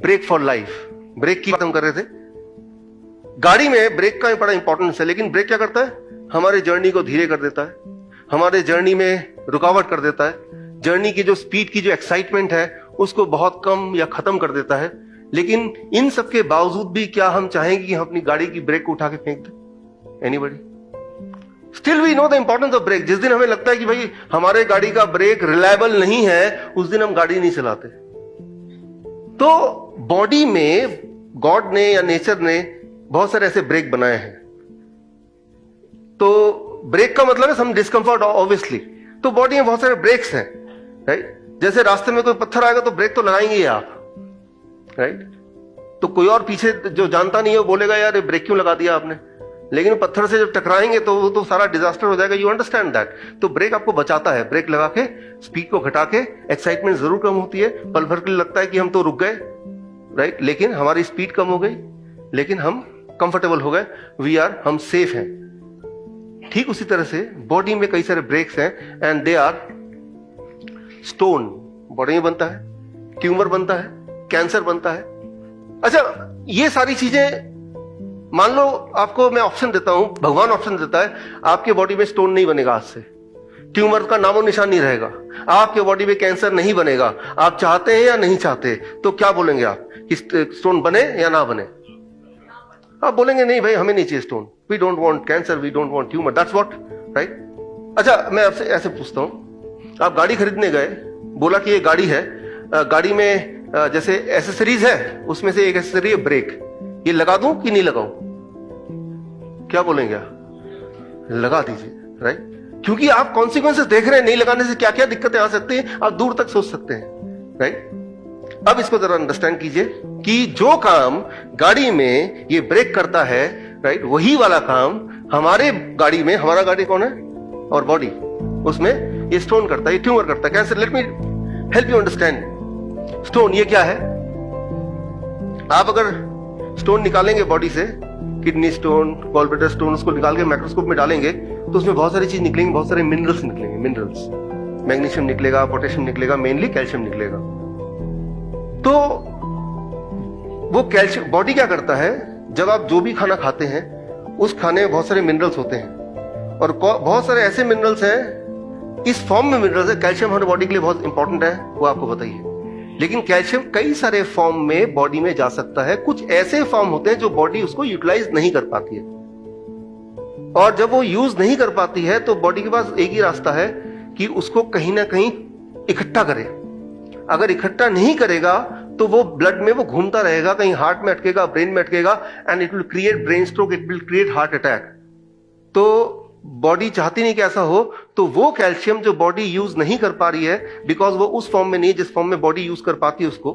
Break for life, break की बात हम कर रहे थे। गाड़ी में ब्रेक का बड़ा इंपॉर्टेंस है, लेकिन ब्रेक क्या करता है? हमारे जर्नी को धीरे कर देता है, हमारे जर्नी में रुकावट कर देता है, जर्नी की जो स्पीड की जो एक्साइटमेंट है उसको बहुत कम या खत्म कर देता है। लेकिन इन सब के बावजूद भी क्या हम चाहेंगे कि हम अपनी गाड़ी की ब्रेक को उठा के फेंक दें? Anybody? Still we know the importance of break. जिस दिन हमें लगता है कि भाई हमारे गाड़ी का ब्रेक रिलायबल नहीं है, उस दिन हम गाड़ी नहीं चलाते। तो बॉडी में गॉड ने या नेचर ने बहुत सारे ऐसे ब्रेक बनाए हैं। तो ब्रेक का मतलब है सम डिस्कंफर्ट ऑब्वियसली। तो बॉडी में बहुत सारे ब्रेक्स हैं, राइट? जैसे रास्ते में कोई पत्थर आएगा तो ब्रेक तो लगाएंगे ही आप, राइट? तो कोई और पीछे जो जानता नहीं है वो बोलेगा यार ये ब्रेक क्यों लगा दिया आपने, लेकिन पत्थर से जब टकराएंगे तो वो तो सारा डिजास्टर हो जाएगा। You understand that? तो ब्रेक आपको बचाता है। ब्रेक लगा के स्पीड को घटा के एक्साइटमेंट जरूर कम होती है, पल भर के लिए लगता है कि हम तो रुक गए, राइट? लेकिन हमारी स्पीड कम हो गई, लेकिन हम कंफर्टेबल हो गए, हम सेफ हैं। ठीक उसी तरह से बॉडी में कई सारे ब्रेक्स हैं and they are stone. Body में बनता है, ट्यूमर बनता है, कैंसर बनता है। अच्छा, ये सारी चीजें मान लो आपको मैं ऑप्शन देता हूं, भगवान ऑप्शन देता है, आपके बॉडी में स्टोन नहीं बनेगा आज से, ट्यूमर का नामो निशान नहीं रहेगा, आपके बॉडी में कैंसर नहीं बनेगा। आप चाहते हैं या नहीं चाहते? तो क्या बोलेंगे आप कि स्टोन बने या ना बने? आप बोलेंगे नहीं भाई हमें नहीं चाहिए stone, we don't want cancer, we don't want tumour, that's what, right? अच्छा, मैं आपसे ऐसे पूछता हूं, आप गाड़ी खरीदने गए, बोला कि ये गाड़ी है, गाड़ी में जैसे एसेसरीज है, उसमें से एक एसेसरी है ब्रेक, ये लगा दूं कि नहीं लगाऊं? क्या बोलेंगे आप? लगा दीजिए, राइट? क्योंकि आप कॉन्सिक्वेंसेस देख रहे हैं, नहीं लगाने से क्या क्या दिक्कतें आ सकती हैं, आप दूर तक सोच सकते हैं, राइट? अब इसको जरा अंडरस्टैंड कीजिए कि जो काम गाड़ी में ये ब्रेक करता है, राइट, वही वाला काम हमारे गाड़ी में, हमारा गाड़ी कौन है और बॉडी, उसमें ये स्टोन करता है, ये ट्यूमर करता है, cancer. Let me help you understand. Stone ये क्या है? आप अगर स्टोन निकालेंगे बॉडी से, किडनी स्टोन, गॉलब्लैडर स्टोन, उसको निकाल के माइक्रोस्कोप में डालेंगे तो उसमें बहुत सारी चीज निकलेंगी, बहुत सारे मिनरल्स निकलेंगे, मिनरल्स, मैग्नीशियम निकलेगा, पोटेशियम निकलेगा, मेनली कैल्शियम निकलेगा। तो वो कैल्शियम बॉडी क्या करता है, जब आप जो भी खाना खाते हैं उस खाने में बहुत सारे मिनरल्स होते हैं, और बहुत सारे ऐसे मिनरल्स हैं, इस फॉर्म में मिनरल्स है। कैल्शियम हमारे बॉडी के लिए बहुत इंपॉर्टेंट है, वो आपको बताइए। लेकिन कैल्शियम कई सारे फॉर्म में बॉडी में जा सकता है। कुछ ऐसे फॉर्म होते हैं जो बॉडी उसको यूटिलाइज नहीं कर पाती है, और जब वो यूज नहीं कर पाती है तो बॉडी के पास एक ही रास्ता है कि उसको कहीं ना कहीं इकट्ठा करे। अगर इकट्ठा नहीं करेगा तो वो ब्लड में वो घूमता रहेगा, कहीं हार्ट में अटकेगा, ब्रेन में अटकेगा, and it will create brain stroke, it will create heart attack. तो बॉडी चाहती नहीं कि ऐसा हो, तो वो कैल्शियम जो बॉडी यूज नहीं कर पा रही है, बिकॉज वो उस फॉर्म में नहीं जिस फॉर्म में बॉडी यूज कर पाती है उसको,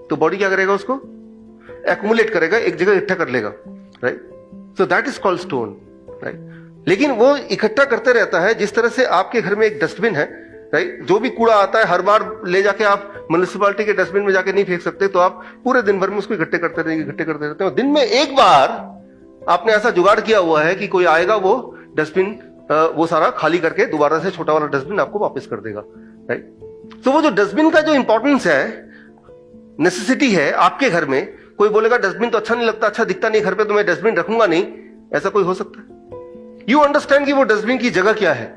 तो बॉडी क्या करेगा, उसको एक्युमुलेट करेगा, एक जगह इकट्ठा कर लेगा, right? So that is called stone, right? लेकिन वो इकट्ठा करते रहता है। जिस तरह से आपके घर में एक डस्टबिन है, राइट, जो भी कूड़ा आता है हर बार ले जाके आप म्युनिसिपैलिटी के डस्टबिन में जाके नहीं फेंक सकते, तो आप पूरे दिन भर में उसको इकट्ठे करते रहते हैं। दिन में एक बार आपने ऐसा जुगाड़ किया हुआ है कि कोई आएगा, वो डस्टबिन वो सारा खाली करके दोबारा से छोटा वाला डस्टबिन आपको वापस कर देगा, राइट? तो वो जो डस्टबिन का जो इंपॉर्टेंस है, नेसेसिटी है आपके घर में। कोई बोलेगा डस्टबिन तो अच्छा नहीं लगता, अच्छा दिखता नहीं घर पे, तो मैं डस्टबिन रखूंगा नहीं, ऐसा कोई हो सकता है? यू अंडरस्टैंड कि वो डस्टबिन की जगह क्या है,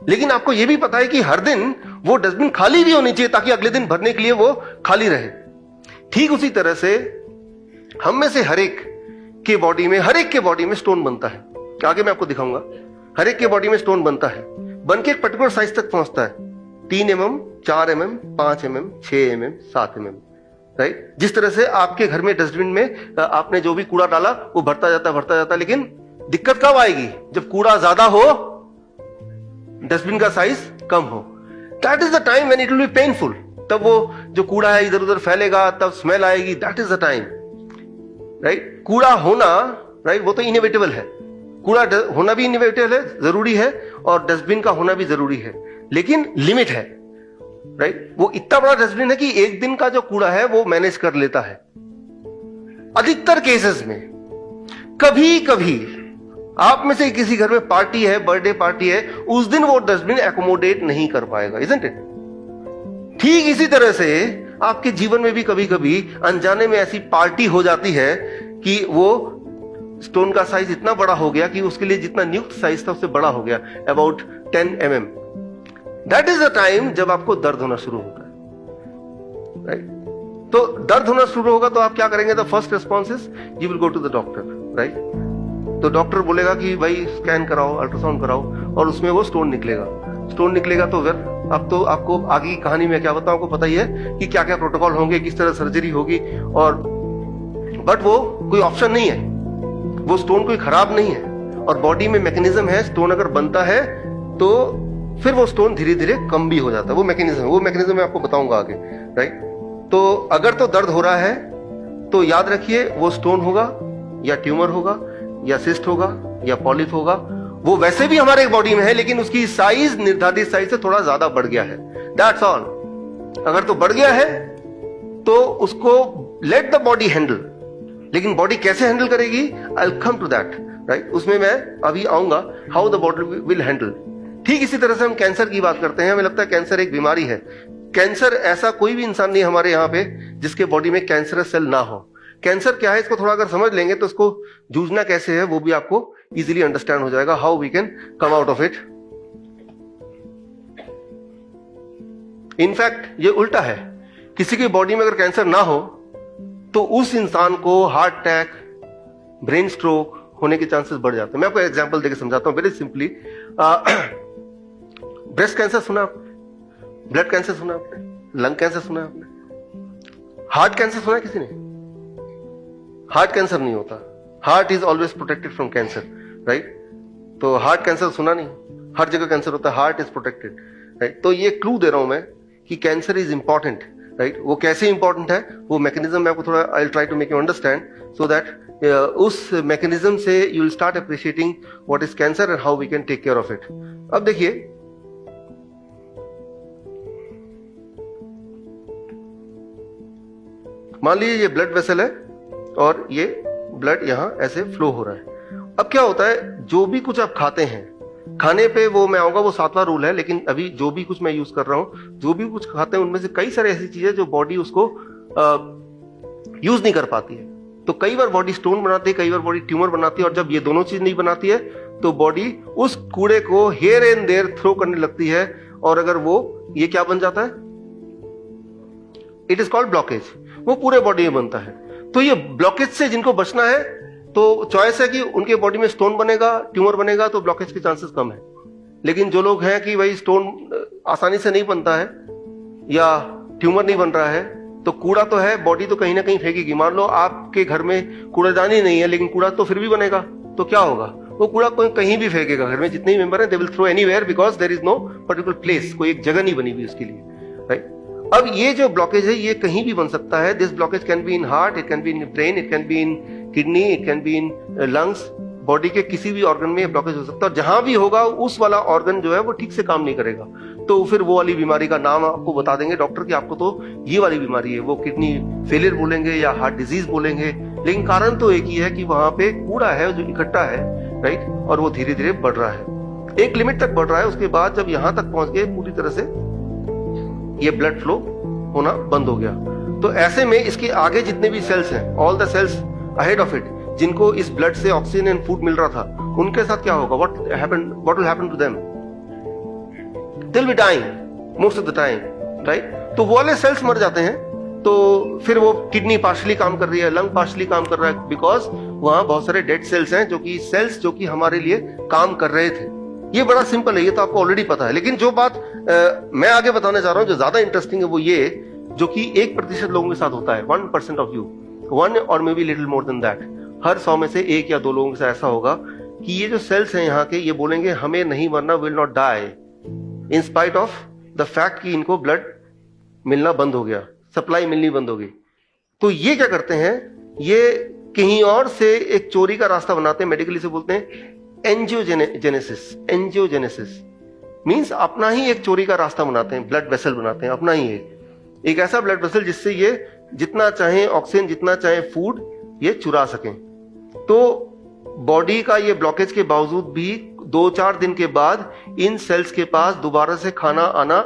लेकिन आपको यह भी पता है कि हर दिन वो डस्टबिन खाली भी होनी चाहिए ताकि अगले दिन भरने के लिए वो खाली रहे। ठीक उसी तरह से हम में से हर एक के बॉडी में स्टोन बनता है। आगे मैं आपको दिखाऊंगा। हर एक के बॉडी में स्टोन बनता है, बन के एक पर्टिकुलर साइज तक पहुंचता है, 3 mm, 4 mm, 5 mm, 6 mm, 7 mm, right? जिस तरह से आपके घर में डस्टबिन में आपने जो भी कूड़ा डाला वो भरता जाता, लेकिन दिक्कत कब आएगी? जब कूड़ा ज्यादा हो, डस्टबिन का साइज कम हो। That is the time when it will be painful. तब वो जो कूड़ा है इधर उधर फैलेगा, तब स्मेल आएगी, that is the time, right? कूड़ा होना, राइट, वो तो इनएविटेबल है, कूड़ा होना भी इनएविटेबल है, जरूरी है, और डस्टबिन का होना भी जरूरी है, लेकिन लिमिट है, राइट? वो इतना बड़ा डस्टबिन है कि एक दिन का जो कूड़ा है वो मैनेज कर लेता है। अधिकतर केसेस में कभी कभी आप में से किसी घर में पार्टी है, बर्थडे पार्टी है, उस दिन वो डस्टबिन एकोमोडेट नहीं कर पाएगा, इजंट इट? ठीक इसी तरह से आपके जीवन में भी कभी कभी अनजाने में ऐसी पार्टी हो जाती है कि वो स्टोन का साइज इतना बड़ा हो गया कि उसके लिए जितना नियुक्त साइज था उससे बड़ा हो गया, about 10 mm। That is the time जब आपको दर्द होना शुरू होता है, राइट? तो दर्द होना शुरू होगा तो आप क्या करेंगे? The first response is you will go to the doctor, right? तो डॉक्टर बोलेगा कि भाई स्कैन कराओ, अल्ट्रासाउंड कराओ, और उसमें वो स्टोन निकलेगा। स्टोन निकलेगा तो फिर अब तो आपको आगे की कहानी में क्या बताऊं, आपको पता ही है कि क्या क्या प्रोटोकॉल होंगे, किस तरह सर्जरी होगी, और बट वो कोई ऑप्शन नहीं है, वो स्टोन कोई खराब नहीं है, और बॉडी में मैकेनिज्म है, स्टोन अगर बनता है तो फिर वो स्टोन धीरे धीरे कम भी हो जाता है। वो मैकेनिज्म मैं आपको बताऊंगा आगे, राइट? तो अगर तो दर्द हो रहा है तो याद रखिए वो स्टोन होगा या ट्यूमर होगा या सिस्ट होगा या पॉलिप होगा। वो वैसे भी हमारे बॉडी में है, लेकिन उसकी साइज निर्धारित साइज से थोड़ा ज्यादा बढ़ गया है, दैट्स ऑल। अगर तो बढ़ गया है तो उसको लेट द बॉडी हैंडल, लेकिन बॉडी कैसे हैंडल करेगी, I will come to that, right? उसमें मैं अभी आऊंगा, how the body will handle. ठीक इसी तरह से हम कैंसर की बात करते हैं, हमें लगता है कैंसर एक बीमारी है। कैंसर, ऐसा कोई भी इंसान नहीं हमारे यहाँ पे जिसके बॉडी में कैंसरस सेल ना हो। कैंसर क्या है इसको थोड़ा अगर समझ लेंगे तो इसको जूझना कैसे है वो भी आपको इजीली अंडरस्टैंड हो जाएगा, how we can come out of it. In fact ये उल्टा है, किसी की बॉडी में अगर कैंसर ना हो तो उस इंसान को हार्ट अटैक, ब्रेन स्ट्रोक होने के चांसेस बढ़ जाते हैं। मैं आपको एग्जांपल देकर समझाता हूं वेरी सिंपली। ब्रेस्ट कैंसर सुना आपने, ब्लड कैंसर सुना आपने, लंग कैंसर सुना आपने, हार्ट कैंसर सुना है किसी ने? हार्ट कैंसर नहीं होता, heart is always protected from cancer, right? तो हार्ट कैंसर सुना नहीं, हर जगह कैंसर होता है, हार्ट इज प्रोटेक्टेड, राइट? तो ये क्लू दे रहा हूं मैं कि कैंसर इज इंपॉर्टेंट, राइट? वो कैसे इंपॉर्टेंट है वो मैकेनिज्म मैं आपको थोड़ा I will try to make you understand, so that उस मैकेनिज्म से you will start appreciating what is cancer and how we can take care of it. अब देखिए, मान लीजिए ये ब्लड वेसल है और ये ब्लड यहां ऐसे फ्लो हो रहा है। अब क्या होता है, जो भी कुछ आप खाते हैं, खाने पे वो मैं आऊंगा, वो 7वां रूल है, लेकिन अभी जो भी कुछ मैं यूज कर रहा हूं, जो भी कुछ खाते हैं उनमें से कई सारी ऐसी चीजें जो बॉडी उसको यूज नहीं कर पाती है। तो कई बार बॉडी स्टोन बनाती है, कई बार बॉडी ट्यूमर बनाती है, और जब ये दोनों चीज नहीं बनाती है तो बॉडी उस कूड़े को हियर एंड देयर थ्रो करने लगती है, और अगर वो ये क्या बन जाता है, इट इज कॉल्ड ब्लॉकेज, वो पूरे बॉडी में बनता है। तो ये ब्लॉकेज से जिनको बचना है तो चॉइस है कि उनके बॉडी में स्टोन बनेगा, ट्यूमर बनेगा, तो ब्लॉकेज के चांसेस कम है। लेकिन जो लोग हैं कि भाई स्टोन आसानी से नहीं बनता है या ट्यूमर नहीं बन रहा है, तो कूड़ा तो है, बॉडी तो कहीं ना कहीं फेंकेगी। मान लो आपके घर में कूड़ादानी नहीं है, लेकिन कूड़ा तो फिर भी बनेगा, तो क्या होगा, वो कूड़ा कोई कहीं भी फेंकेगा। घर में जितने ही मेंबर हैं they will throw anywhere, because there is no particular place, कोई एक जगह नहीं बनी हुई उसके लिए, राइट? अब ये जो ब्लॉकेज है ये कहीं भी बन सकता है। This blockage can be in heart, it can be in brain, it can be in kidney, it can be in lungs. Body के किसी भी ऑर्गन में ब्लॉकेज हो सकता है, और जहां भी होगा उस वाला ऑर्गन जो है वो ठीक से काम नहीं करेगा, तो फिर वो वाली बीमारी का नाम आपको बता देंगे डॉक्टर कि आपको तो ये वाली बीमारी है। वो किडनी फेलियर बोलेंगे या हार्ट डिजीज बोलेंगे, लेकिन कारण तो एक ही है कि वहां पे कूड़ा है जो इकट्ठा है, राइट? और वो धीरे धीरे बढ़ रहा है, एक लिमिट तक बढ़ रहा है, उसके बाद जब यहां तक पहुंच गए पूरी तरह से ये ब्लड फ्लो होना बंद हो गया। तो ऐसे में इसके आगे जितने भी सेल्स हैं, all the cells ahead of it, जिनको इस ब्लड से ऑक्सीजन एंड फूड मिल रहा था, उनके साथ क्या होगा, what will happen to them, they will be dying most of the time, right? तो वो वाले सेल्स मर जाते हैं, तो फिर वो किडनी पार्शली काम कर रही है, लंग पार्शली काम कर रहा है, बिकॉज वहां बहुत सारे डेड सेल्स हैं जो कि हमारे लिए काम कर रहे थे। ये बड़ा सिंपल है, ये तो आपको ऑलरेडी पता है। लेकिन जो बात मैं आगे बताने जा रहा हूं जो ज्यादा इंटरेस्टिंग है वो ये, जो कि 1% लोगों के साथ होता है, 1% ऑफ यू, 1 और maybe little more than that. हर 100 में से 1 या 2 लोगों के साथ ऐसा होगा कि ये जो सेल्स हैं यहाँ के, ये बोलेंगे हमें नहीं मरना, will not die, in spite of the fact कि इनको ब्लड मिलना बंद हो गया, सप्लाई मिलनी बंद हो गई। तो ये क्या करते हैं, ये कहीं और से एक चोरी का रास्ता बनाते हैं, मेडिकली से बोलते हैं एंजियोजेनेसिस। एंजियोजेनेसिस मींस अपना ही एक चोरी का रास्ता बनाते हैं, ब्लड वेसल बनाते हैं अपना ही एक ऐसा ब्लड वेसल जिससे ये जितना चाहे ऑक्सीजन, जितना चाहे फूड ये चुरा सकें। तो बॉडी का ये ब्लॉकेज के बावजूद भी 2-4 दिन के बाद इन सेल्स के पास दोबारा से खाना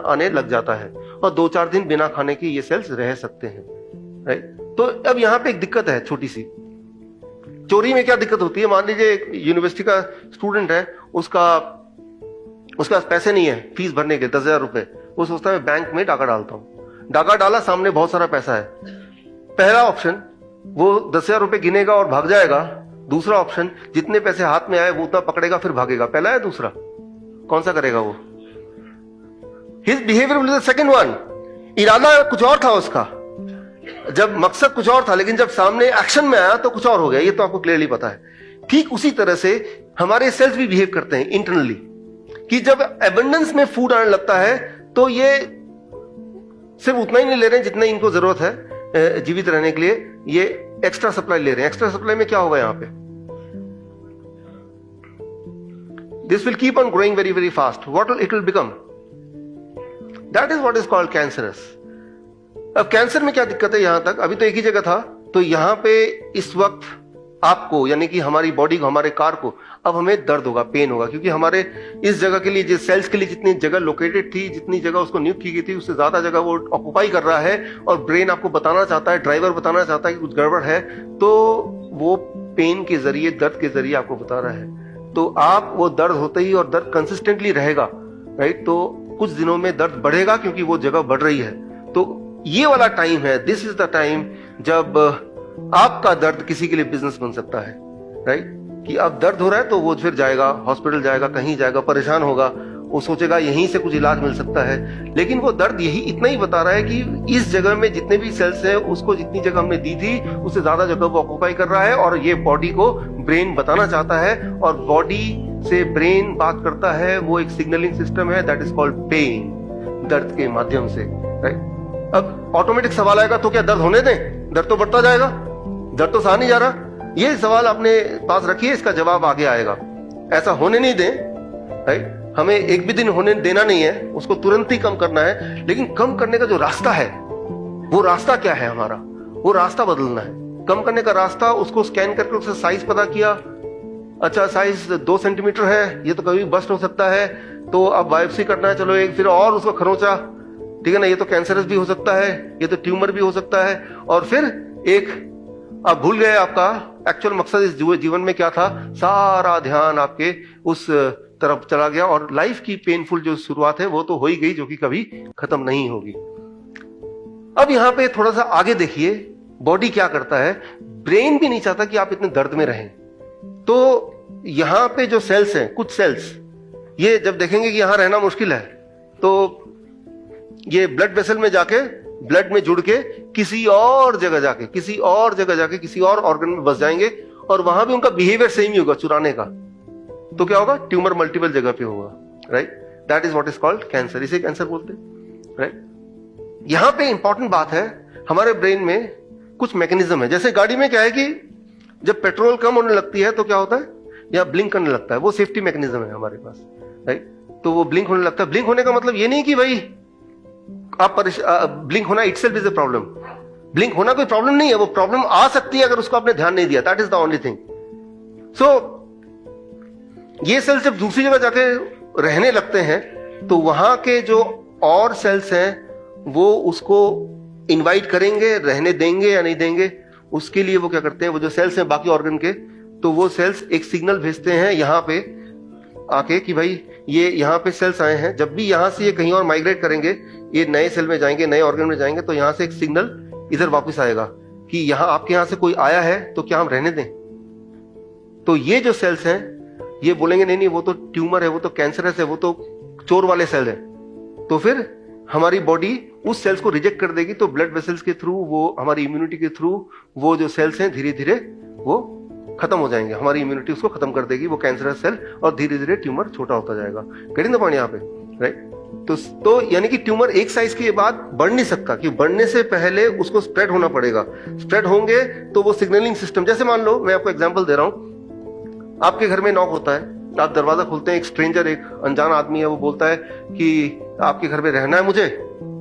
आने लग जाता है और 2-4 दिन बिना खाने के ये सेल्स रह सकते हैं, राइट। तो अब यहां पे एक दिक्कत है छोटी सी। चोरी में क्या दिक्कत होती है? मान लीजिए एक यूनिवर्सिटी का स्टूडेंट है, उसके पास पैसे नहीं है फीस भरने के 10,000 रुपए। वो सोचता है मैं बैंक में डाका डालता हूं। डाका डाला, सामने बहुत सारा पैसा है। पहला ऑप्शन, वो 10,000 रुपए गिनेगा और भाग जाएगा। दूसरा ऑप्शन, जितने पैसे हाथ में आए वो उतना पकड़ेगा फिर भागेगा। पहला है दूसरा, कौन सा करेगा वो? His behaviour will be the second one. इरादा कुछ और था उसका, जब मकसद कुछ और था, लेकिन जब सामने एक्शन में आया तो कुछ और हो गया। ये तो आपको क्लियरली पता है। ठीक उसी तरह से हमारे सेल्स भी बिहेव करते हैं इंटरनली, कि जब एबंडेंस में फूड आने लगता है तो ये सिर्फ उतना ही नहीं ले रहे हैं जितना इनको जरूरत है जीवित रहने के लिए, ये एक्स्ट्रा सप्लाई ले रहे हैं। एक्स्ट्रा सप्लाई में क्या होगा यहां पे? This will keep on growing very very fast. What it will become? That is what is called cancerous. अब कैंसर में क्या दिक्कत है? यहां तक अभी तो एक ही जगह था, तो यहां पे इस वक्त आपको, यानी कि हमारी बॉडी को, हमारे कार को, अब हमें दर्द होगा, पेन होगा, क्योंकि हमारे इस जगह के लिए, जिस सेल्स के लिए जितनी जगह लोकेटेड थी, जितनी जगह उसको नियुक्त की गई थी, उससे ज्यादा जगह वो ऑक्युपाई कर रहा है और ब्रेन आपको बताना चाहता है, ड्राइवर बताना चाहता है कि कुछ गड़बड़ है, तो वो पेन के जरिए, दर्द के जरिए आपको बता रहा है। तो आप वो दर्द होते ही, और दर्द कंसिस्टेंटली रहेगा, राइट, तो कुछ दिनों में दर्द बढ़ेगा क्योंकि वो जगह बढ़ रही है। तो ये वाला टाइम है, दिस इज द टाइम जब आपका दर्द किसी के लिए बिजनेस बन सकता है, राइट, कि अब दर्द हो रहा है तो वो फिर जाएगा, हॉस्पिटल जाएगा, कहीं जाएगा, परेशान होगा, वो सोचेगा यहीं से कुछ इलाज मिल सकता है, लेकिन वो दर्द यही इतना ही बता रहा है कि इस जगह में जितने भी सेल्स हैं उसको जितनी जगह हमने दी थी उससे ज्यादा जगह वो ऑक्युपाई कर रहा है, और ये बॉडी को ब्रेन बताना चाहता है, और बॉडी से ब्रेन बात करता है, वो एक सिग्नलिंग सिस्टम है, दैट इज कॉल्ड पेन, दर्द के माध्यम से, राइट। अब ऑटोमेटिक सवाल आएगा, तो क्या दर्द होने दें? दर्द तो बढ़ता जाएगा, दर्द तो सहा नहीं जा रहा। ये सवाल अपने पास रखिए, इसका जवाब आगे आएगा। ऐसा होने नहीं दें, राइट, हमें एक भी दिन होने देना नहीं है, उसको तुरंत ही कम करना है, लेकिन कम करने का जो रास्ता है, वो रास्ता क्या है हमारा? वो रास्ता बदलना है। कम करने का रास्ता, उसको स्कैन करके उससे साइज पता किया, अच्छा साइज 2 सेंटीमीटर है, ये तो कभी बस्ट हो सकता है, तो अब बायोप्सी करना है, चलो एक फिर और उसको खरोंचा, ठीक है ना, ये तो कैंसरस भी हो सकता है, ये तो ट्यूमर भी हो सकता है, और फिर एक आप भूल गए आपका एक्चुअल मकसद इस जीवन में क्या था, सारा ध्यान आपके उस तरफ चला गया, और लाइफ की पेनफुल जो शुरुआत है वो तो हो ही गई, जो कि कभी खत्म नहीं होगी। अब यहां पे थोड़ा सा आगे देखिए, बॉडी क्या करता है। ब्रेन भी नहीं चाहता कि आप इतने दर्द में रहें, तो यहां पे जो सेल्स हैं, कुछ सेल्स, ये जब देखेंगे कि यहां रहना मुश्किल है, तो ये ब्लड वेसल में जाके, ब्लड में जुड़ के किसी और जगह जाके, किसी और ऑर्गन में बस जाएंगे, और वहां भी उनका बिहेवियर सेम ही होगा, चुराने का। तो क्या होगा? ट्यूमर मल्टीपल जगह पे होगा, right. That is what is called cancer. इसे कैंसर बोलते हैं, राइट। यहां पे इंपॉर्टेंट बात है, हमारे ब्रेन में कुछ मैकेनिज्म है। जैसे गाड़ी में क्या है कि जब पेट्रोल कम होने लगती है तो क्या होता है, या ब्लिंक करने लगता है, वो सेफ्टी मैकेनिज्म है हमारे पास, राइट। तो वो ब्लिंक होने लगता है। ब्लिंक होने का मतलब ये नहीं कि भाई आप ब्लिंक होना itself is a problem. Blink होना कोई प्रॉब्लम नहीं है, वो प्रॉब्लम आ सकती है अगर उसको आपने ध्यान नहीं दिया। That is the only thing. So ये सेल्स जब दूसरी जगह जाके रहने लगते हैं, तो वहां के जो और सेल्स हैं वो उसको इनवाइट करेंगे, रहने देंगे या नहीं देंगे। उसके लिए वो क्या करते हैं, वो जो सेल्स हैं बाकी ऑर्गन के, तो वो सेल्स एक सिग्नल भेजते हैं यहां पे आके कि भाई ये यहाँ पे सेल्स आए हैं। जब भी यहाँ से ये कहीं और माइग्रेट करेंगे, ये नए सेल में जाएंगे, नए ऑर्गन में जाएंगे, तो यहाँ से एक सिग्नल इधर वापस आएगा कि यहाँ आपके यहाँ से कोई आया है, तो क्या हम रहने दें। तो ये जो सेल्स हैं ये बोलेंगे नहीं नहीं, वो तो ट्यूमर है, वो तो कैंसरस है, वो तो चोर वाले सेल है। तो फिर हमारी बॉडी उस सेल्स को रिजेक्ट कर देगी। तो ब्लड वेसल्स के थ्रू, वो हमारी इम्यूनिटी के थ्रू, वो जो सेल्स हैं धीरे धीरे वो खत्म हो जाएंगे। हमारी इम्यूनिटी उसको खत्म कर देगी, वो कैंसरस सेल, और धीरे धीरे ट्यूमर छोटा होता जाएगा। गेटिंग द पॉइंट यहाँ पे, राइट। तो यानी कि ट्यूमर एक साइज के बाद बढ़ नहीं सकता, कि बढ़ने से पहले उसको स्प्रेड होना पड़ेगा। स्प्रेड होंगे तो वो सिग्नलिंग सिस्टम, जैसे मान लो मैं आपको एग्जांपल दे रहा हूं, आपके घर में नॉक होता है, आप दरवाजा खोलते हैं, एक स्ट्रेंजर, एक अनजान आदमी है, वो बोलता है कि आपके घर में रहना है मुझे।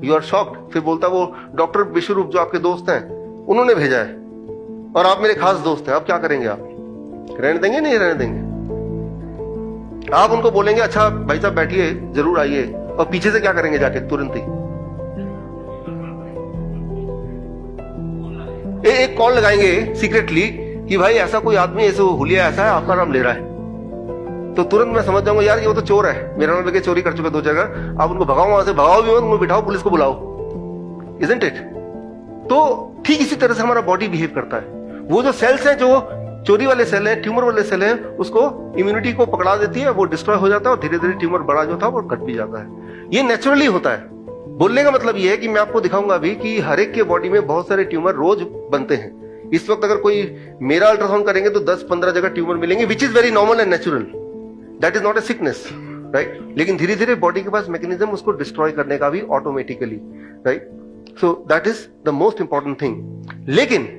You are shocked. फिर बोलता है वो डॉक्टर विश्वरूप जो आपके दोस्त हैं उन्होंने भेजा है, और आप मेरे खास दोस्त हैं, अब क्या करेंगे? आप रहने देंगे नहीं रहने देंगे? आप उनको बोलेंगे अच्छा भाई साहब बैठिए, जरूर आइए, और पीछे से क्या करेंगे जाके तुरंत ही? एक कॉल लगाएंगे सीक्रेटली कि भाई ऐसा कोई आदमी, ऐसे हुलिया ऐसा है, आपका नाम ले रहा है। तो तुरंत मैं समझ जाऊंगा यार ये वो तो चोर है, मेरा नाम लेके चोरी कर चुका 2 जगह, आप उनको भगाओ, वहां से भगाओ भी मत, उनको बिठाओ, पुलिस को बुलाओ, इजंट इट? तो ठीक इसी तरह से हमारा बॉडी बिहेव करता है। वो जो सेल्स हैं, जो चोरी वाले सेल हैं, ट्यूमर वाले सेल हैं, उसको इम्यूनिटी को पकड़ा देती है, वो डिस्ट्रॉय हो जाता है और धीरे धीरे ट्यूमर बड़ा जो था वो कट भी जाता है। ये नेचुरली होता है। बोलने का मतलब ये है कि मैं आपको दिखाऊंगा अभी कि हर एक के बॉडी में बहुत सारे ट्यूमर रोज बनते हैं। इस वक्त अगर कोई मेरा अल्ट्रासाउंड करेंगे तो 10-15 जगह ट्यूमर मिलेंगे, which is very normal and natural, that is not a sickness, right? लेकिन धीरे धीरे बॉडी के पास मैकेनिज्म उसको डिस्ट्रॉय करने का भी automatically, right? So that is the most important thing. लेकिन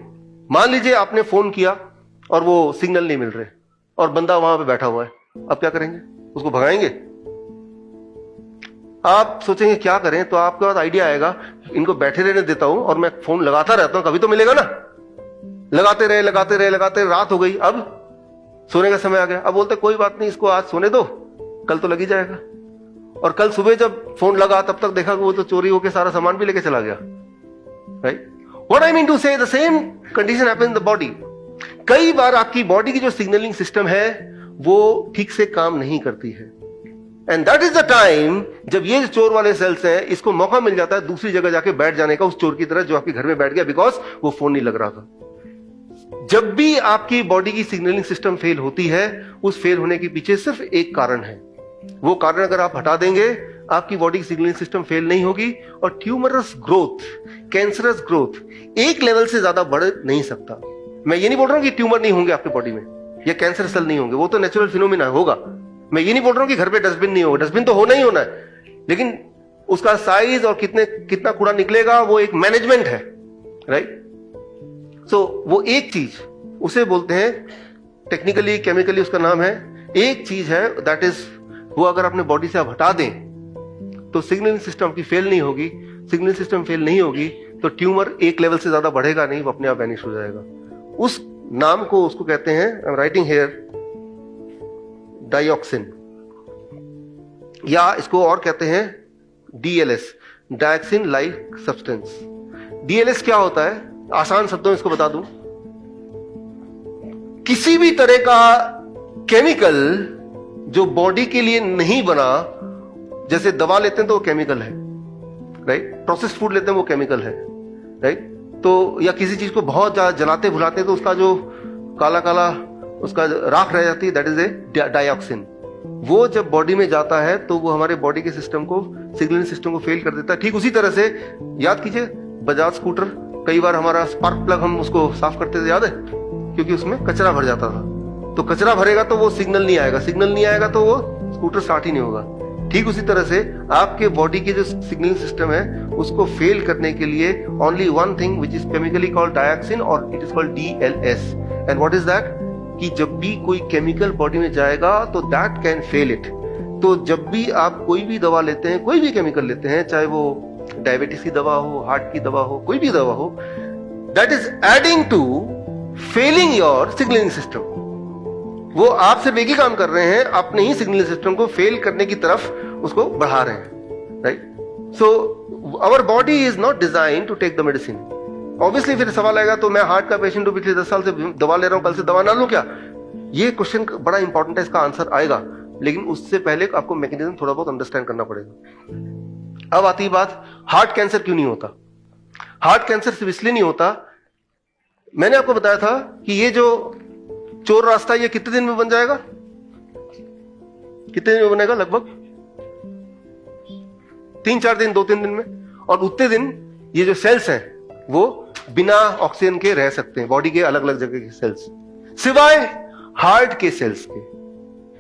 मान लीजिए आपने फोन किया और वो सिग्नल नहीं मिल रहे और बंदा वहां पे बैठा हुआ है, अब क्या करेंगे? उसको भगाएंगे? आप सोचेंगे क्या करें, तो आपके पास आइडिया आएगा, इनको बैठे रहने देता हूं और मैं फोन लगाता रहता हूं, कभी तो मिलेगा ना। लगाते रहे, रात हो गई, अब सोने का समय आ गया। अब बोलते कोई बात नहीं, इसको आज सोने दो, कल तो लग ही जाएगा। और कल सुबह जब फोन लगा तब तक देखा कि वो तो चोरी होकर सारा सामान भी लेके चला गया, right? What I mean to say, the same condition happens in the body. कई बार आपकी बॉडी की जो सिग्नलिंग सिस्टम है वो ठीक से काम नहीं करती है, and that is the time जब ये जो चोर वाले सेल्स हैं, इसको मौका मिल जाता है दूसरी जगह जाके बैठ जाने का, उस चोर की तरह जो आपके घर में बैठ गया, बिकॉज वो फोन नहीं लग रहा था। जब भी आपकी बॉडी की सिग्नलिंग सिस्टम फेल होती है, उस फेल होने के पीछे सिर्फ एक कारण है। वो कारण अगर आप हटा देंगे, आपकी बॉडी की सिग्नलिंग सिस्टम फेल नहीं होगी और ट्यूमरस ग्रोथ, कैंसरस ग्रोथ एक लेवल से ज्यादा बढ़ नहीं सकता। मैं ये नहीं बोल रहा हूं कि ट्यूमर नहीं होंगे आपके बॉडी में या कैंसर सेल नहीं होंगे, वो तो नेचुरल फिनोमिना होगा। मैं ये नहीं बोल रहा हूं कि घर पे डस्टबिन नहीं होगा, डस्टबिन तो होना ही होना है, लेकिन उसका साइज और कितना कूड़ा निकलेगा वो एक मैनेजमेंट है, राइट? सो वो एक चीज, उसे बोलते हैं टेक्निकली, केमिकली उसका नाम है, एक चीज है, दैट इज, वो अगर अपने बॉडी से आप हटा दें तो सिग्नलिंग सिस्टम की फेल नहीं होगी। सिग्नलिंग सिस्टम फेल नहीं होगी तो ट्यूमर एक लेवल से ज्यादा बढ़ेगा नहीं, वो अपने आप वैनिश हो जाएगा। उस नाम को, उसको कहते हैं, I am writing here, dioxin, या इसको और कहते हैं डीएलएस, डायक्सिन लाइक सब्सटेंस। डीएलएस क्या होता है, आसान शब्दों में इसको बता दूं, किसी भी तरह का केमिकल जो बॉडी के लिए नहीं बना, जैसे दवा लेते हैं तो वो केमिकल है, राइट? प्रोसेस्ड फूड लेते हैं वो केमिकल है, राइट? तो या किसी चीज को बहुत ज्यादा जलाते भुलाते हैं तो उसका जो काला काला उसका राख रह जाती है, दैट इज ए डाइऑक्सिन। वो जब बॉडी में जाता है तो वो हमारे बॉडी के सिस्टम को, सिग्नलिंग सिस्टम को फेल कर देता है। ठीक उसी तरह से याद कीजिए, बजाज स्कूटर, कई बार हमारा स्पार्क प्लग हम उसको साफ करते थे, याद है? क्योंकि उसमें कचरा भर जाता था। तो कचरा भरेगा तो वो सिग्नल नहीं आएगा, सिग्नल नहीं आएगा तो वो स्कूटर स्टार्ट ही नहीं होगा। ठीक उसी तरह से आपके बॉडी की जो सिग्नलिंग सिस्टम है उसको फेल करने के लिए only one thing which is chemically called dioxin, और it is called DLS. And what is that? कि जब भी कोई केमिकल बॉडी में जाएगा तो दैट कैन फेल इट। तो जब भी आप कोई भी दवा लेते हैं, कोई भी केमिकल लेते हैं, चाहे वो डायबिटीज की दवा हो, हार्ट की दवा हो, कोई भी दवा हो, that is adding to failing your signalling system. वो आप सिर्फ एक ही काम कर रहे हैं, अपने ही सिग्नलिंग सिस्टम को फेल करने की तरफ उसको बढ़ा रहे हैं, right? So our body is not design to take the medicine. Obviously फिर सवाल आएगा, तो मैं हार्ट का पेशेंट हूं, पिछले 10 साल से दवा ले रहा हूं, कल से दवा ना लूं क्या? ये क्वेश्चन बड़ा इंपॉर्टेंट है, इसका आंसर आएगा, लेकिन उससे पहले आपको मैकेनिज्म थोड़ा बहुत अंडरस्टैंड करना पड़ेगा। अब आती है बात, हार्ट कैंसर क्यों नहीं होता? हार्ट कैंसर सिर्फ इसलिए नहीं होता, मैंने आपको बताया था कि ये जो चोर रास्ता, ये कितने दिन में बन जाएगा? कितने दिन में बनेगा? लगभग 3-4 दिन, 2-3 दिन में। और उतने दिन ये जो सेल्स हैं वो बिना ऑक्सीजन के रह सकते हैं, बॉडी के अलग अलग जगह के सेल्स, सिवाय हार्ट के सेल्स के।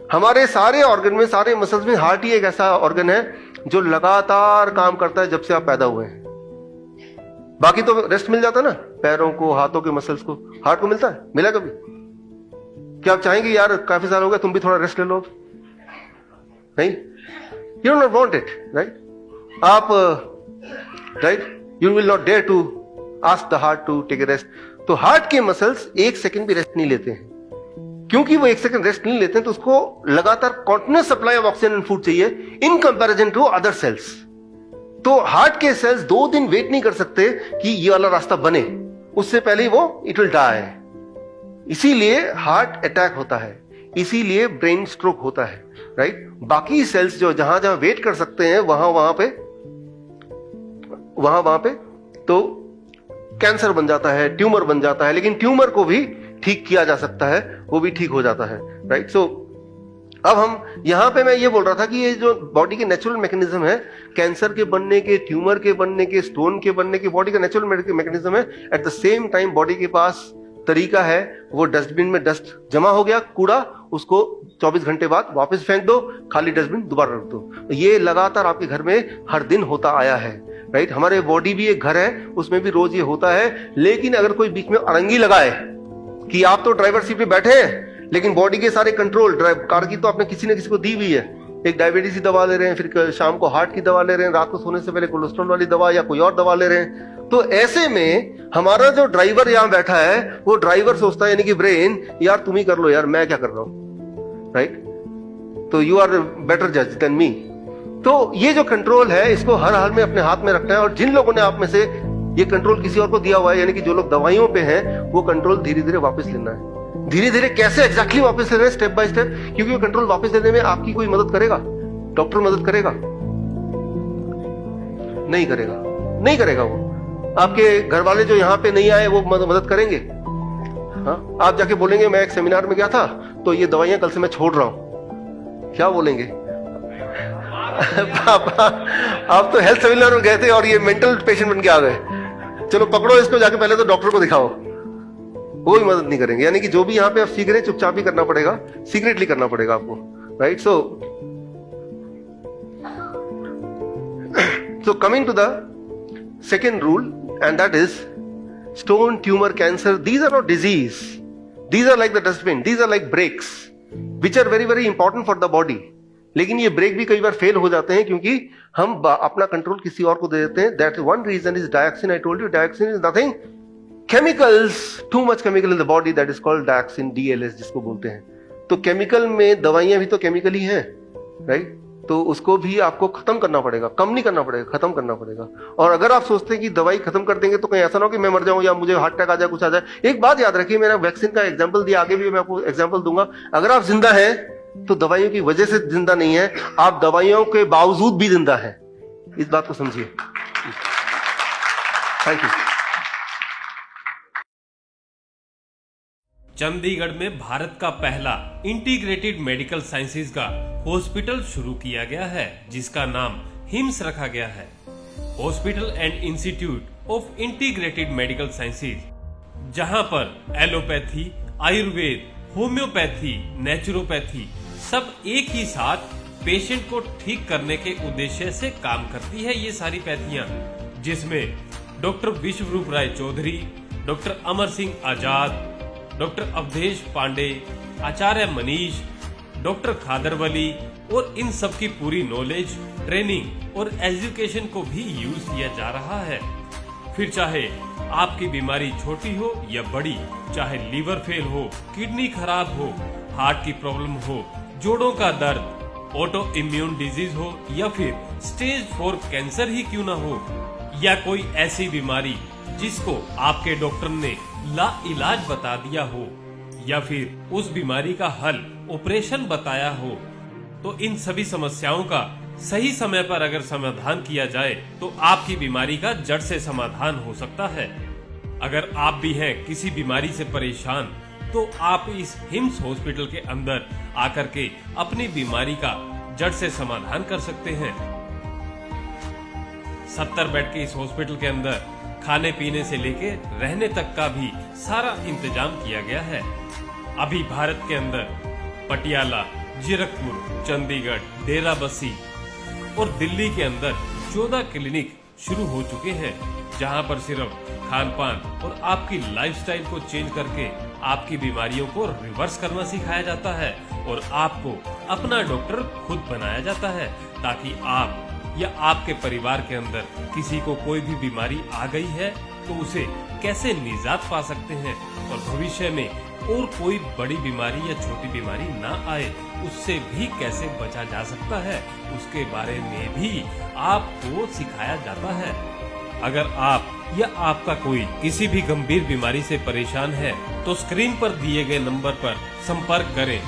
हमारे सारे ऑर्गन में, सारे मसल्स में हार्ट ही एक ऐसा ऑर्गन है जो लगातार काम करता है जब से आप पैदा हुए हैं। बाकी तो रेस्ट मिल जाता है ना, पैरों को, हाथों के मसल्स को, हार्ट को मिलता है? मिला कभी? क्या आप चाहेंगे यार काफी साल हो गया, तुम भी थोड़ा रेस्ट ले लो? नहीं, you do not want it, right? आप, right, you will not dare to ask the heart to take a rest. तो हार्ट के मसल्स 1 सेकंड भी रेस्ट नहीं लेते हैं, क्योंकि वो 1 सेकंड रेस्ट नहीं लेते हैं, तो उसको लगातार continuous supply of oxygen and food चाहिए in comparison to other cells. तो हार्ट के सेल्स 2 दिन वेट नहीं कर सकते कि ये वाला रास्ता बने, उससे पहले ही वो इट विल डाई। इसीलिए हार्ट अटैक होता है, इसीलिए ब्रेन स्ट्रोक होता है, राइट। बाकी सेल्स जो जहां जहां वेट कर सकते हैं वहां पे तो कैंसर बन जाता है, ट्यूमर बन जाता है, लेकिन ट्यूमर को भी ठीक किया जा सकता है, वो भी ठीक हो जाता है, राइट। सो अब हम यहां पे मैं ये बोल रहा था कि ये जो बॉडी के नेचुरल मैकेनिज्म है, कैंसर के बनने के, ट्यूमर के बनने के, स्टोन के बनने के, बॉडी का नेचुरल मैकेनिज्म है। At the same time body के पास तरीका है, वो डस्टबिन में डस्ट जमा हो गया, कूड़ा, उसको 24 घंटे बाद वापस फेंक दो, खाली डस्टबिन दोबारा रख दो। ये लगातार आपके घर में हर दिन होता आया है, राइट। हमारे बॉडी भी एक घर है, उसमें भी रोज ये होता है। लेकिन अगर कोई बीच में अड़ंगी लगाए कि आप तो ड्राइवर सीट पे बैठे हैं, लेकिन बॉडी के सारे कंट्रोल कार की तो आपने किसी न किसी को दी हुई है, एक डायबिटीज की दवा ले रहे हैं, फिर शाम को हार्ट की दवा ले रहे हैं, रात को सोने से पहले कोलेस्ट्रॉल वाली दवा या कोई और दवा ले रहे हैं। तो ऐसे में हमारा जो ड्राइवर यहां बैठा है, वो ड्राइवर सोचता है, यानी कि ब्रेन, यार तुम ही कर लो यार, मैं क्या कर रहा हूं, राइट। तो यू आर बेटर जज देन मी। तो ये जो कंट्रोल है, इसको हर हाल में अपने हाथ में रखना है। और जिन लोगों ने आप में से ये कंट्रोल किसी और को दिया हुआ है, यानी कि जो लोग दवाइयों पे हैं, वो कंट्रोल धीरे धीरे वापस लेना है। धीरे धीरे कैसे एग्जैक्टली वापस लेना है, स्टेप बाय स्टेप, क्योंकि वो कंट्रोल वापस लेने में आपकी कोई मदद करेगा? डॉक्टर मदद करेगा? नहीं करेगा, नहीं करेगा। वो आपके घर वाले जो यहाँ पे नहीं आए, वो मदद करेंगे? हाँ, आप जाके बोलेंगे मैं एक सेमिनार में गया था, तो ये दवाइयां कल से मैं छोड़ रहा हूं, क्या बोलेंगे? पापा आप तो हेल्थ सेमिनार में गए थे और ये मेंटल पेशेंट बन के आ गए, चलो पकड़ो इसको, जाके पहले तो डॉक्टर को दिखाओ। कोई मदद नहीं करेंगे। यानी कि जो भी यहाँ पे आप सीख रहे हैं, चुपचाप ही करना पड़ेगा, सीक्रेटली करना पड़ेगा आपको, right. So coming to the second rule, and that is stone, tumor, cancer, these are not disease, these are like the dustbin, these are like brakes which are very very important for the body। लेकिन ये break भी कई बार fail हो जाते हैं क्योंकि हम अपना कंट्रोल किसी और को दे देते हैं। That one reason is dioxin. I told you dioxin is nothing, chemicals, too much chemical in the body, that is called dioxin, DLS जिसको बोलते हैं। तो केमिकल में दवाइयां भी तो केमिकल ही हैं, राइट। तो उसको भी आपको खत्म करना पड़ेगा, कम नहीं करना पड़ेगा, खत्म करना पड़ेगा। और अगर आप सोचते हैं कि दवाई खत्म कर देंगे तो कहीं ऐसा ना हो कि मैं मर जाऊं या मुझे हार्ट अटैक आ जाए, कुछ आ जाए। एक बात याद रखिए, मैंने वैक्सीन का एग्जांपल दिया, आगे भी मैं आपको एग्जांपल दूंगा। अगर आप जिंदा हैं तो दवाइयों की वजह से जिंदा नहीं है, आप दवाइयों के बावजूद भी जिंदा है। इस बात को समझिए। Thank you. चंडीगढ़ में भारत का पहला इंटीग्रेटेड मेडिकल साइंसेज का हॉस्पिटल शुरू किया गया है, जिसका नाम हिम्स रखा गया है, hospital and institute of integrated medical sciences, जहां पर एलोपैथी, आयुर्वेद, होम्योपैथी, नेचुरोपैथी सब एक ही साथ पेशेंट को ठीक करने के उद्देश्य से काम करती है। ये सारी पैथियां, जिसमें डॉक्टर विश्वरूप राय चौधरी, डॉक्टर अमर सिंह आजाद, डॉक्टर अवधेश पांडे, आचार्य मनीष, डॉक्टर खादरवली, और इन सब की पूरी नॉलेज, ट्रेनिंग और एजुकेशन को भी यूज किया जा रहा है। फिर चाहे आपकी बीमारी छोटी हो या बड़ी, चाहे लीवर फेल हो, किडनी खराब हो, हार्ट की प्रॉब्लम हो, जोड़ों का दर्द, ऑटो इम्यून डिजीज हो, या फिर स्टेज 4 कैंसर ही क्यों ना हो, या कोई ऐसी बीमारी जिसको आपके डॉक्टर ने लाइलाज बता दिया हो, या फिर उस बीमारी का हल ऑपरेशन बताया हो, तो इन सभी समस्याओं का सही समय पर अगर समाधान किया जाए तो आपकी बीमारी का जड़ से समाधान हो सकता है। अगर आप भी हैं किसी बीमारी से परेशान, तो आप इस हिम्स हॉस्पिटल के अंदर आकर के अपनी बीमारी का जड़ से समाधान कर सकते हैं। 70 बेड के इस हॉस्पिटल के अंदर खाने पीने से लेके रहने तक का भी सारा इंतजाम किया गया है। अभी भारत के अंदर पटियाला, जीरकपुर, चंडीगढ़, डेराबस्सी और दिल्ली के अंदर 14 क्लिनिक शुरू हो चुके हैं, जहां पर सिर्फ खान पान और आपकी लाइफस्टाइल को चेंज करके आपकी बीमारियों को रिवर्स करना सिखाया जाता है और आपको अपना डॉक्टर खुद बनाया जाता है, ताकि आप या आपके परिवार के अंदर किसी को कोई भी बीमारी आ गई है तो उसे कैसे निजात पा सकते हैं और भविष्य में और कोई बड़ी बीमारी या छोटी बीमारी ना आए उससे भी कैसे बचा जा सकता है, उसके बारे में भी आपको सिखाया जाता है। अगर आप या आपका कोई किसी भी गंभीर बीमारी से परेशान है तो स्क्रीन पर दिए गए नंबर पर संपर्क करें